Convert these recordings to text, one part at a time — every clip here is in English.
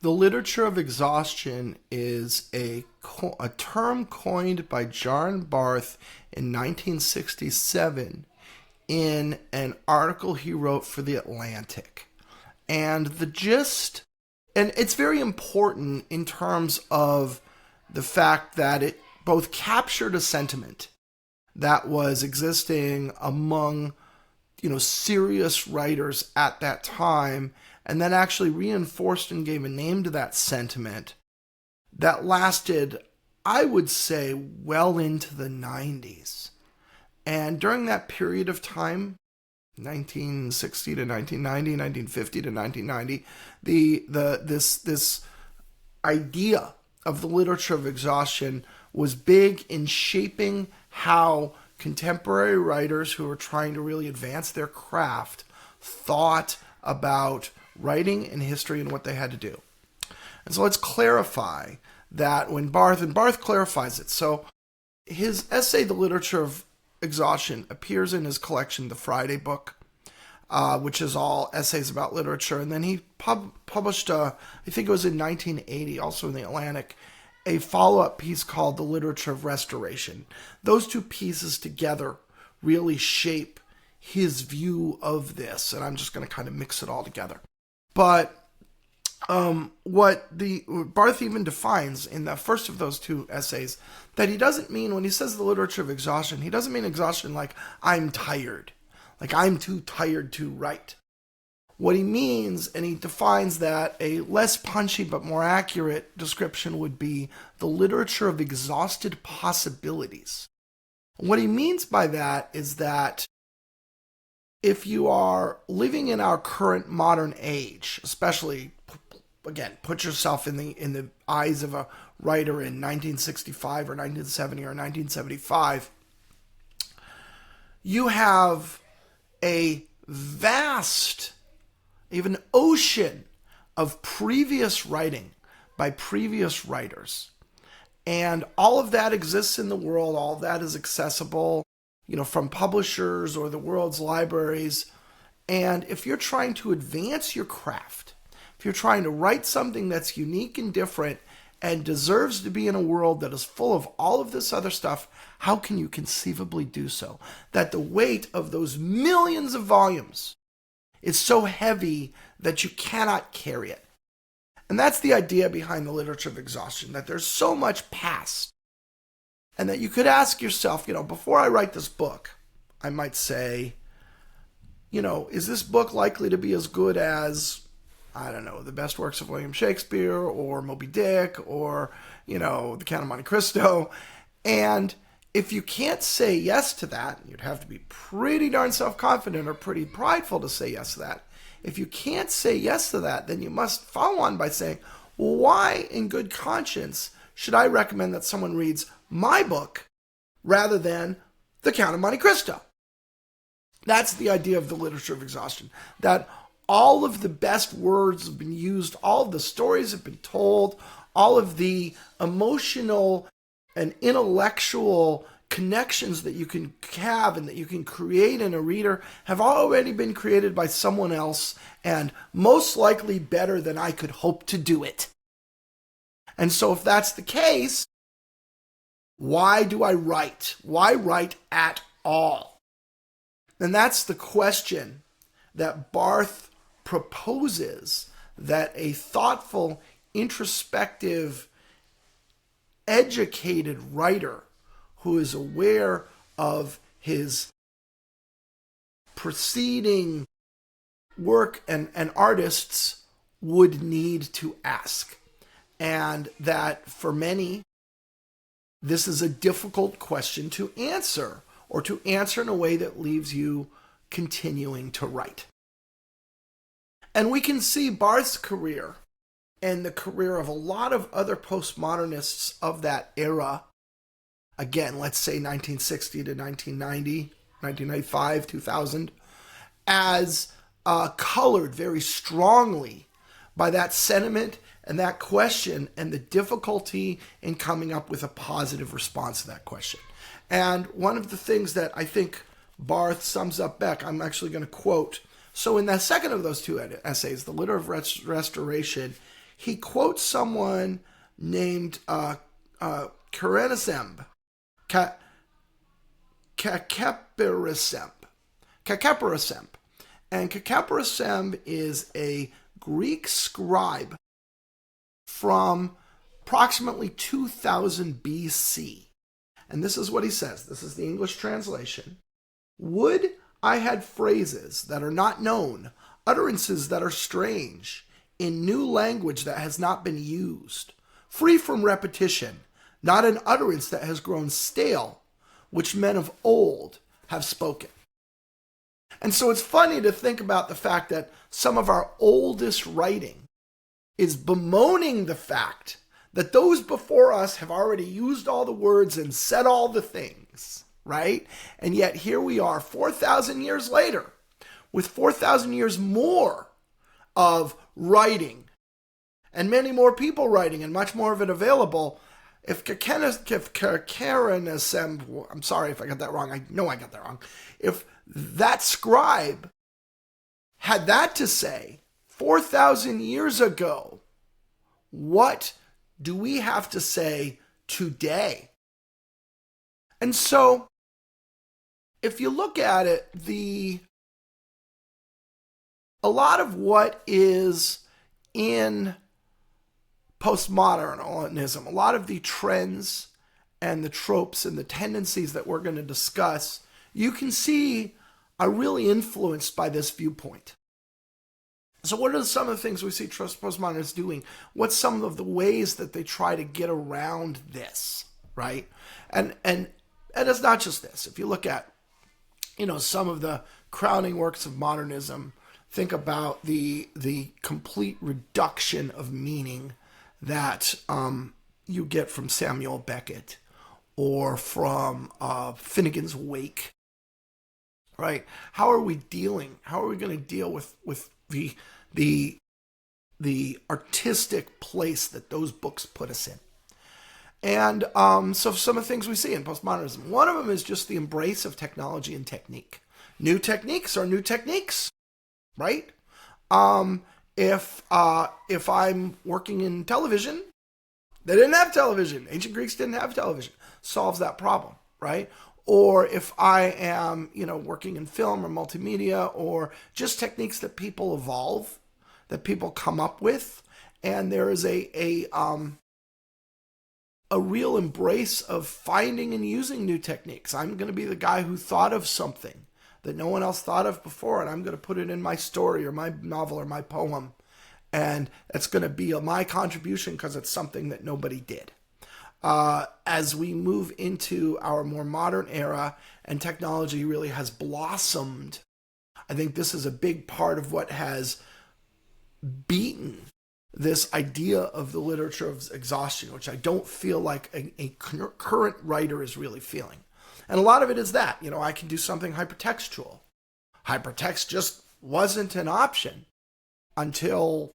The literature of exhaustion is a term coined by John Barth in 1967 in an article he wrote for The Atlantic. And the gist, and it's very important in terms of the fact that it both captured a sentiment that was existing among, serious writers at that time, and then actually reinforced and gave a name to that sentiment that lasted, I would say, well into the 90s. And during that period of time, 1960 to 1990, 1950 to 1990, this idea of the literature of exhaustion was big in shaping how contemporary writers who were trying to really advance their craft thought about writing and history and what they had to do. And so let's clarify that when Barth clarifies it. So his essay, The Literature of Exhaustion, appears in his collection, The Friday Book, which is all essays about literature. And then he published, I think it was in 1980, also in The Atlantic, a follow-up piece called The Literature of Restoration. Those two pieces together really shape his view of this, and I'm just going to kind of mix it all together. But what Barth even defines in the first of those two essays, that he doesn't mean, when he says the literature of exhaustion, he doesn't mean exhaustion like I'm tired, like I'm too tired to write. What he means, and he defines that a less punchy but more accurate description would be the literature of exhausted possibilities. What he means by that is that if you are living in our current modern age, especially, again, put yourself in the eyes of a writer in 1965 or 1970 or 1975, you have a vast, even ocean of previous writing by previous writers. And all of that exists in the world. All of that is accessible, from publishers or the world's libraries. And if you're trying to advance your craft, if you're trying to write something that's unique and different and deserves to be in a world that is full of all of this other stuff, how can you conceivably do so? That the weight of those millions of volumes is so heavy that you cannot carry it. And that's the idea behind the literature of exhaustion, that there's so much past. And that you could ask yourself, before I write this book, I might say, is this book likely to be as good as, I don't know, the best works of William Shakespeare or Moby Dick or, The Count of Monte Cristo? And if you can't say yes to that, you'd have to be pretty darn self-confident or pretty prideful to say yes to that. If you can't say yes to that, then you must follow on by saying, well, why in good conscience should I recommend that someone reads my book rather than The Count of Monte Cristo? That's the idea of the literature of exhaustion, that all of the best words have been used, all of the stories have been told, all of the emotional and intellectual connections that you can have and that you can create in a reader have already been created by someone else, and most likely better than I could hope to do it. And so if that's the case, why do I write? Why write at all? And that's the question that Barth proposes that a thoughtful, introspective, educated writer who is aware of his preceding work and artists would need to ask. And that for many, this is a difficult question to answer, or to answer in a way that leaves you continuing to write. And we can see Barth's career and the career of a lot of other postmodernists of that era, again, let's say 1960 to 1990, 1995, 2000, as colored very strongly by that sentiment and that question and the difficulty in coming up with a positive response to that question. And one of the things that I think Barth sums up Beck, I'm actually going to quote. So in the second of those two essays, The Literature of Restoration, he quotes someone named Karenasemb, Kakeperesemb. And Kakeperesemb is a Greek scribe from approximately 2000 BC. And this is what he says. This is the English translation. Would I had phrases that are not known, utterances that are strange, in new language that has not been used, free from repetition, not an utterance that has grown stale, which men of old have spoken. And so it's funny to think about the fact that some of our oldest writing is bemoaning the fact that those before us have already used all the words and said all the things, right? And yet here we are 4,000 years later with 4,000 years more of writing and many more people writing and much more of it available. If Kakeperesemb, I'm sorry if I got that wrong. I know I got that wrong. If that scribe had that to say 4,000 years ago, what do we have to say today? And so, if you look at it, a lot of what is in postmodernism, a lot of the trends and the tropes and the tendencies that we're going to discuss, you can see are really influenced by this viewpoint. So what are some of the things we see postmodernists doing? What's some of the ways that they try to get around this, right? And it's not just this. If you look at, some of the crowning works of modernism, think about the complete reduction of meaning that you get from Samuel Beckett or from Finnegan's Wake, right? How are we going to deal with the artistic place that those books put us in? And so some of the things we see in postmodernism, one of them is just the embrace of technology and technique. New techniques are new techniques, right? If I'm working in television, they didn't have television. Ancient Greeks didn't have television. Solves that problem, right? Or if I am, working in film or multimedia, or just techniques that people evolve, that people come up with, and there is a real embrace of finding and using new techniques. I'm going to be the guy who thought of something that no one else thought of before, and I'm going to put it in my story or my novel or my poem, and it's going to be my contribution because it's something that nobody did. As we move into our more modern era and technology really has blossomed, I think this is a big part of what has beaten this idea of the literature of exhaustion, which I don't feel like a current writer is really feeling. And a lot of it is that, I can do something hypertextual. Hypertext just wasn't an option until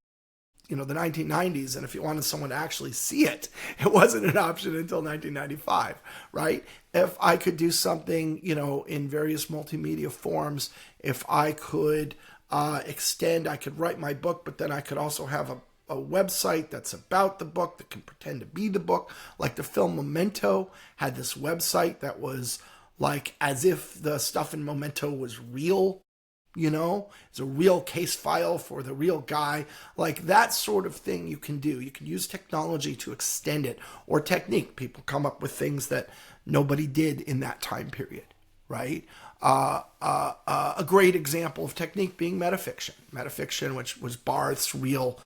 the 1990s, and if you wanted someone to actually see it, it wasn't an option until 1995, right? If I could do something, in various multimedia forms, if I could extend, I could write my book, but then I could also have a website that's about the book that can pretend to be the book, like the film Memento had this website that was like as if the stuff in Memento was real. It's a real case file for the real guy. Like that sort of thing you can do. You can use technology to extend it, or technique. People come up with things that nobody did in that time period, right? A great example of technique being metafiction. Metafiction, which was Barth's real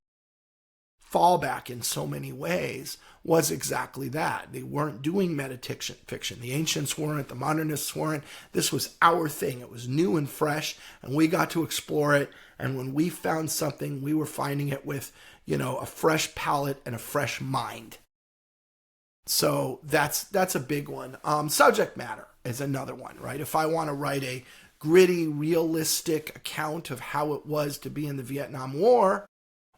fallback in so many ways, was exactly that. They weren't doing metafiction. The ancients weren't, the modernists weren't. This was our thing. It was new and fresh, and we got to explore it. And when we found something, we were finding it with, a fresh palate and a fresh mind. So that's a big one. Subject matter is another one, right? If I want to write a gritty, realistic account of how it was to be in the Vietnam War,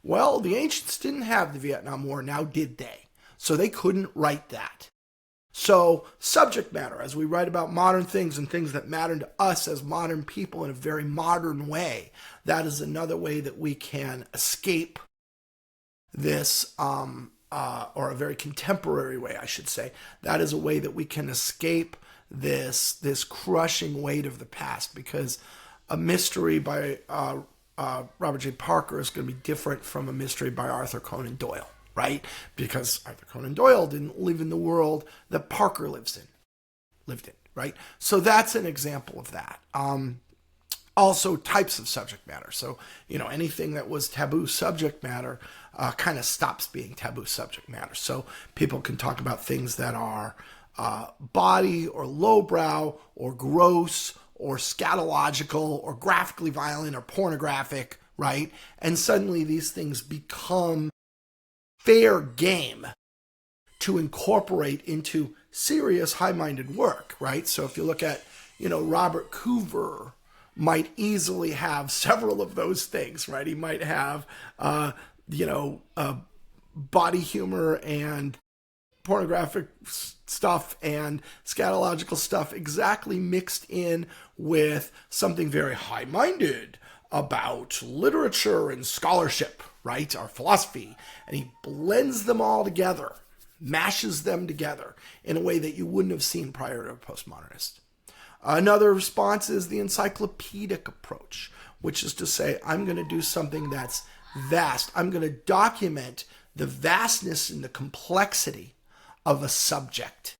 well, the ancients didn't have the Vietnam War, now did they? So they couldn't write that. So subject matter, as we write about modern things and things that matter to us as modern people in a very modern way, that is another way that we can escape this, or a very contemporary way, I should say. That is a way that we can escape this crushing weight of the past, because a mystery by Robert J. Parker is going to be different from a mystery by Arthur Conan Doyle, right? Because Arthur Conan Doyle didn't live in the world that Parker lived in, right? So that's an example of that. Also, types of subject matter. So, anything that was taboo subject matter kind of stops being taboo subject matter. So people can talk about things that are body or lowbrow or gross or scatological or graphically violent or pornographic, right? And suddenly these things become fair game to incorporate into serious, high-minded work, right? So if you look at, Robert Coover might easily have several of those things, right? He might have, body humor and pornographic stuff and scatological stuff exactly mixed in with something very high-minded about literature and scholarship, right? Or philosophy. And he blends them all together, mashes them together in a way that you wouldn't have seen prior to a postmodernist. Another response is the encyclopedic approach, which is to say, I'm going to do something that's vast. I'm going to document the vastness and the complexity of a subject.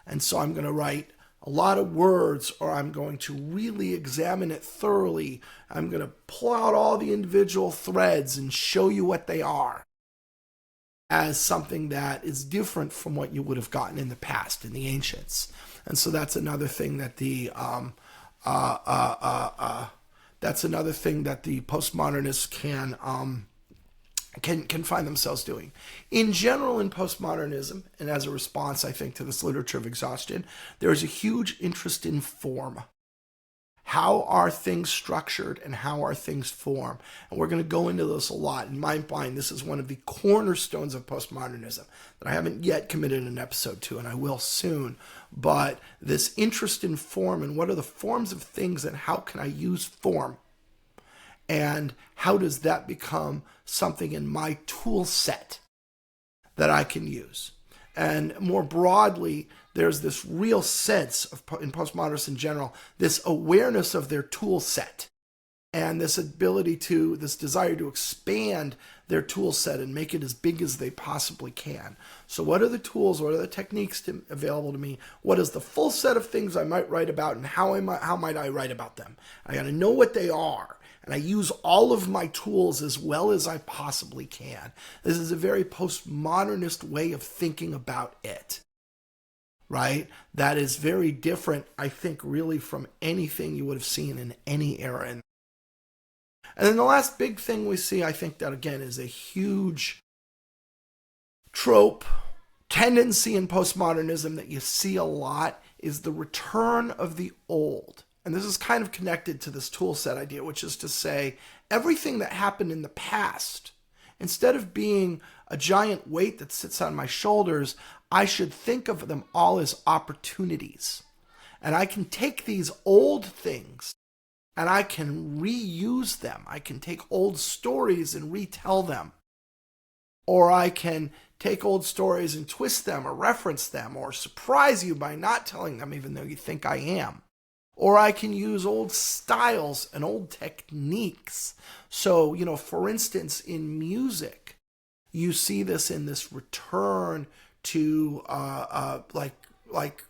And so I'm going to write a lot of words, or I'm going to really examine it thoroughly. I'm going to pull out all the individual threads and show you what they are as something that is different from what you would have gotten in the past, in the ancients. And so that's another thing that the postmodernists can find themselves doing. In general, in postmodernism, and as a response, I think, to this literature of exhaustion, there is a huge interest in form. How are things structured and how are things formed? And we're going to go into this a lot. In my mind, this is one of the cornerstones of postmodernism that I haven't yet committed an episode to, and I will soon. But this interest in form, and what are the forms of things, and how can I use form? And how does that become something in my tool set that I can use? And more broadly, there's this real sense of, in postmodernists in general, this awareness of their tool set and this desire to expand their tool set and make it as big as they possibly can. So what are the tools? What are the techniques available to me? What is the full set of things I might write about, and how might I write about them? I got to know what they are. And I use all of my tools as well as I possibly can. This is a very postmodernist way of thinking about it, right? That is very different, I think, really from anything you would have seen in any era. And then the last big thing we see, I think that, again, is a huge trope, tendency in postmodernism that you see a lot, is the return of the old. And this is kind of connected to this tool set idea, which is to say, everything that happened in the past, instead of being a giant weight that sits on my shoulders, I should think of them all as opportunities. And I can take these old things and I can reuse them. I can take old stories and retell them. Or I can take old stories and twist them or reference them or surprise you by not telling them even though you think I am. Or I can use old styles and old techniques. So, for instance, in music, you see this in this return to like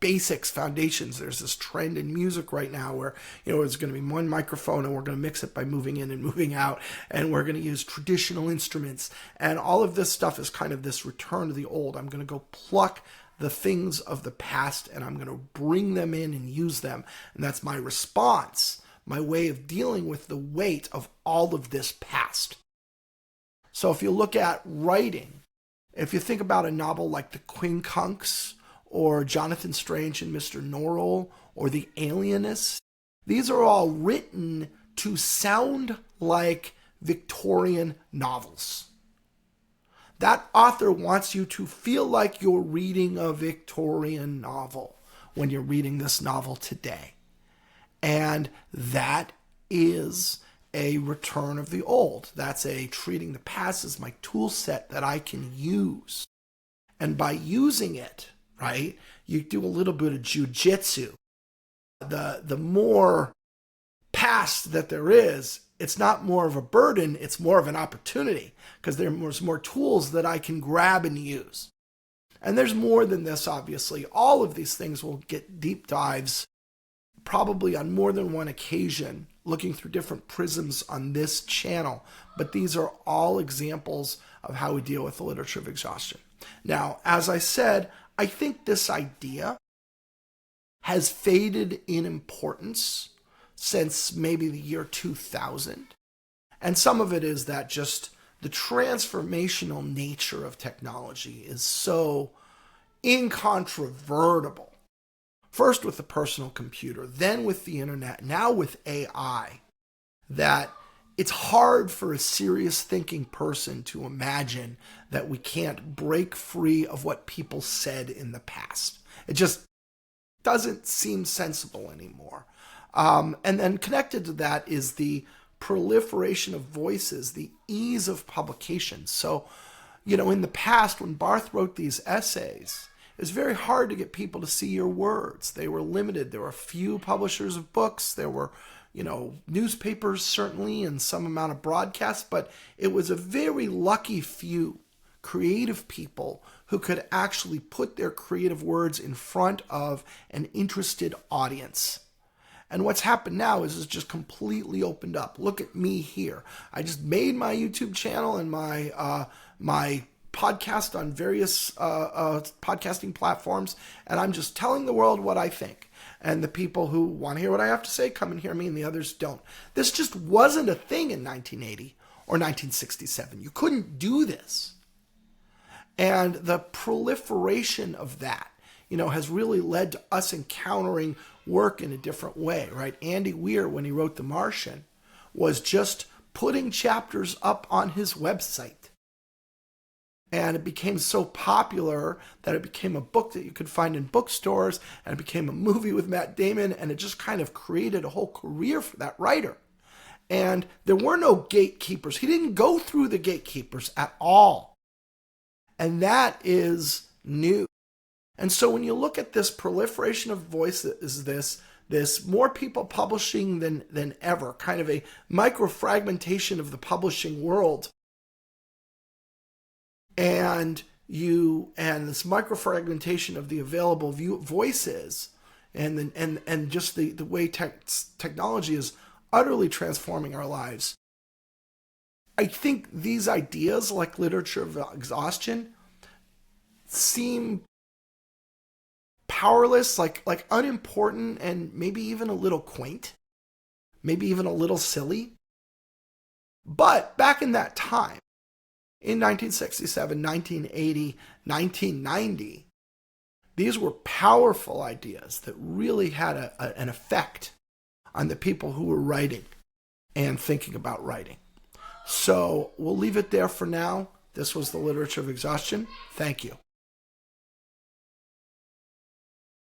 basics, foundations. There's this trend in music right now where, it's going to be one microphone and we're going to mix it by moving in and moving out, and we're going to use traditional instruments. And all of this stuff is kind of this return to the old. I'm going to go pluck the things of the past and I'm going to bring them in and use them. And that's my response, my way of dealing with the weight of all of this past. So if you look at writing, if you think about a novel like The Quincunx or Jonathan Strange and Mr. Norrell or The Alienist, these are all written to sound like Victorian novels. That author wants you to feel like you're reading a Victorian novel when you're reading this novel today. And that is a return of the old. That's a treating the past as my tool set that I can use. And by using it, right, you do a little bit of jujitsu. The more past that there is, it's not more of a burden, it's more of an opportunity, because there's more tools that I can grab and use. And there's more than this, obviously. All of these things will get deep dives, probably on more than one occasion, looking through different prisms on this channel. But these are all examples of how we deal with the literature of exhaustion. Now, as I said, I think this idea has faded in importance since maybe the year 2000. And some of it is that just the transformational nature of technology is so incontrovertible. First with the personal computer, then with the internet, now with AI, that it's hard for a serious thinking person to imagine that we can't break free of what people said in the past. It just doesn't seem sensible anymore. And then connected to that is the proliferation of voices, the ease of publication. So, in the past, when Barth wrote these essays, it was very hard to get people to see your words. They were limited. There were a few publishers of books. There were, newspapers certainly, and some amount of broadcasts, but it was a very lucky few creative people who could actually put their creative words in front of an interested audience. And what's happened now is it's just completely opened up. Look at me here. I just made my YouTube channel and my podcast on various podcasting platforms, and I'm just telling the world what I think. And the people who want to hear what I have to say come and hear me, and the others don't. This just wasn't a thing in 1980 or 1967. You couldn't do this. And the proliferation of that, has really led to us encountering work in a different way, right? Andy Weir, when he wrote The Martian, was just putting chapters up on his website. And it became so popular that it became a book that you could find in bookstores, and it became a movie with Matt Damon, and it just kind of created a whole career for that writer. And there were no gatekeepers. He didn't go through the gatekeepers at all. And that is new. And so when you look at this proliferation of voices, this more people publishing than ever, kind of a microfragmentation of the publishing world, and this microfragmentation of the available voices, and just the way technology is utterly transforming our lives. I think these ideas, like literature of exhaustion, seem powerless, like unimportant, and maybe even a little quaint, maybe even a little silly. But back in that time, in 1967, 1980, 1990, these were powerful ideas that really had an effect on the people who were writing and thinking about writing. So we'll leave it there for now. This was the Literature of Exhaustion. Thank you.